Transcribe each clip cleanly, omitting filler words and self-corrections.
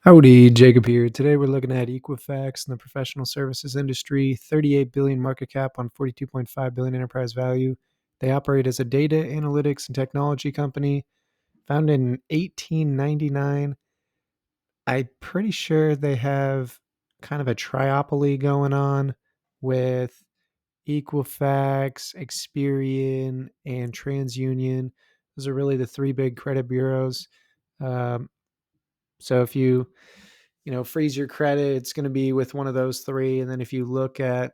Howdy, Jacob here. Today we're looking at Equifax in the professional services industry, 38 billion market cap on 42.5 billion enterprise value. They operate as a data analytics and technology company, founded in 1899. I'm pretty sure they have kind of a triopoly going on with Equifax, Experian, and TransUnion. Those are really the three big credit bureaus. Um, so if you freeze your credit, it's going to be with one of those three. And then if you look at,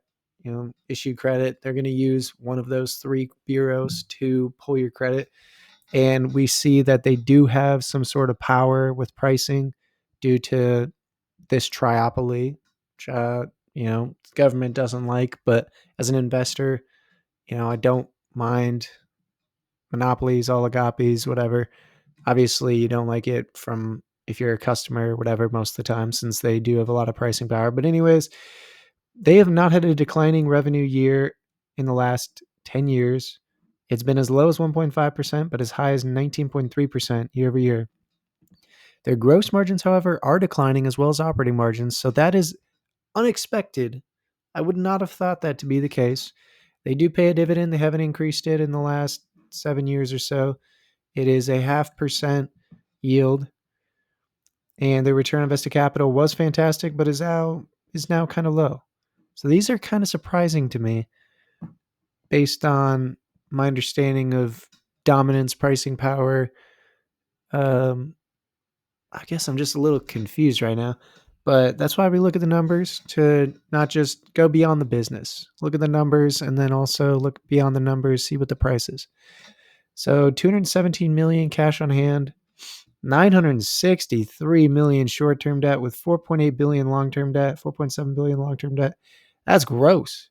issue credit, they're going to use one of those three bureaus to pull your credit. And we see that they do have some sort of power with pricing due to this triopoly, which, the government doesn't like. But as an investor, I don't mind monopolies, oligopolies, whatever. Obviously, you don't like it from if you're a customer or whatever most of the time, since they do have a lot of pricing power. But anyways, they have not had a declining revenue year in the last 10 years. It's been as low as 1.5%, but as high as 19.3% year over year. Their gross margins, however, are declining as well as operating margins. So that is unexpected. I would not have thought that to be the case. They do pay a dividend. They haven't increased it in the last 7 years or so. It is a 0.5% yield, and their return on invested capital was fantastic, but is now kind of low. So these are kind of surprising to me based on my understanding of dominance, pricing power. I guess I'm just a little confused right now, but that's why we look at the numbers, to not just go beyond the business. Look at the numbers and then also look beyond the numbers, see what the price is. So 217 million cash on hand, 963 million short-term debt with 4.8 billion long-term debt, 4.7 billion long-term debt. That's gross.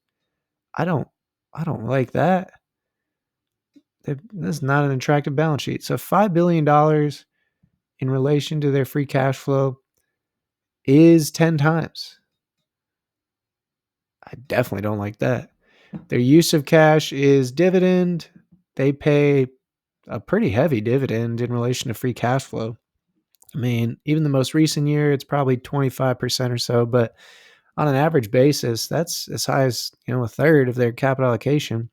I don't like that. That's not an attractive balance sheet. So $5 billion in relation to their free cash flow is 10 times. I definitely don't like that. Their use of cash is dividend. They pay a pretty heavy dividend in relation to free cash flow. I mean, even the most recent year, it's probably 25% or so, but on an average basis, that's as high as, a third of their capital allocation.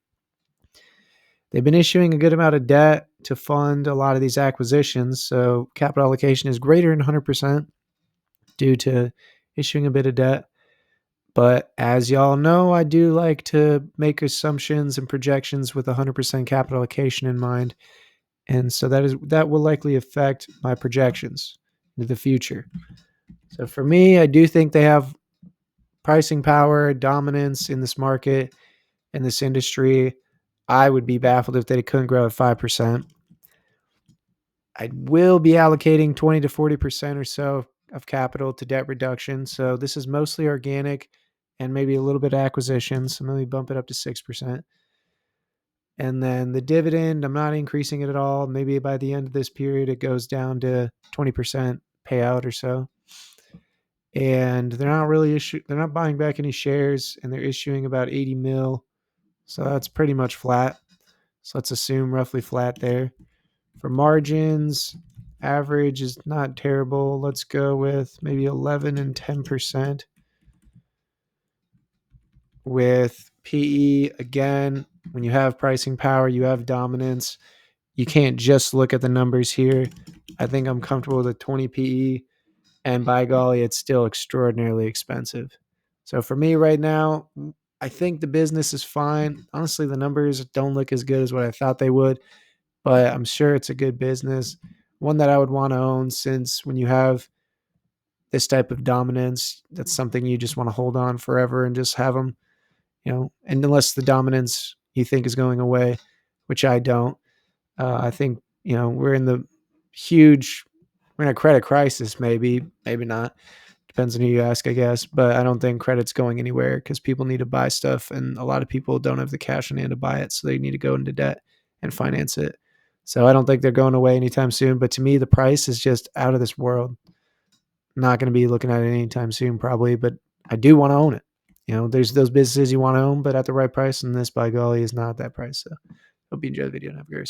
They've been issuing a good amount of debt to fund a lot of these acquisitions, so capital allocation is greater than 100% due to issuing a bit of debt. But as y'all know, I do like to make assumptions and projections with 100% capital allocation in mind. And so that will likely affect my projections into the future. So for me, I do think they have pricing power, dominance in this market, in this industry. I would be baffled if they couldn't grow at 5%. I will be allocating 20 to 40% or so of capital to debt reduction. So this is mostly organic and maybe a little bit of acquisition. So maybe bump it up to 6%. And then the dividend, I'm not increasing it at all. Maybe by the end of this period, it goes down to 20% payout or so. And they're not buying back any shares, and they're issuing about 80 mil. So that's pretty much flat. So let's assume roughly flat there. For margins, average is not terrible. Let's go with maybe 11 and 10%. With PE, again, when you have pricing power, you have dominance. You can't just look at the numbers here. I think I'm comfortable with a 20 PE, and by golly, it's still extraordinarily expensive. So for me right now, I think the business is fine. Honestly, the numbers don't look as good as what I thought they would, but I'm sure it's a good business, one that I would want to own, since when you have this type of dominance, that's something you just want to hold on forever and just have them, and unless the dominance you think is going away, which I don't. I think, we're in a credit crisis, maybe not. Depends on who you ask, I guess. But I don't think credit's going anywhere because people need to buy stuff, and a lot of people don't have the cash on hand to buy it, so they need to go into debt and finance it. So I don't think they're going away anytime soon. But to me, the price is just out of this world. Not going to be looking at it anytime soon, probably, but I do want to own it. There's those businesses you want to own, but at the right price, and this, by golly, is not that price. So hope you enjoy the video and have a great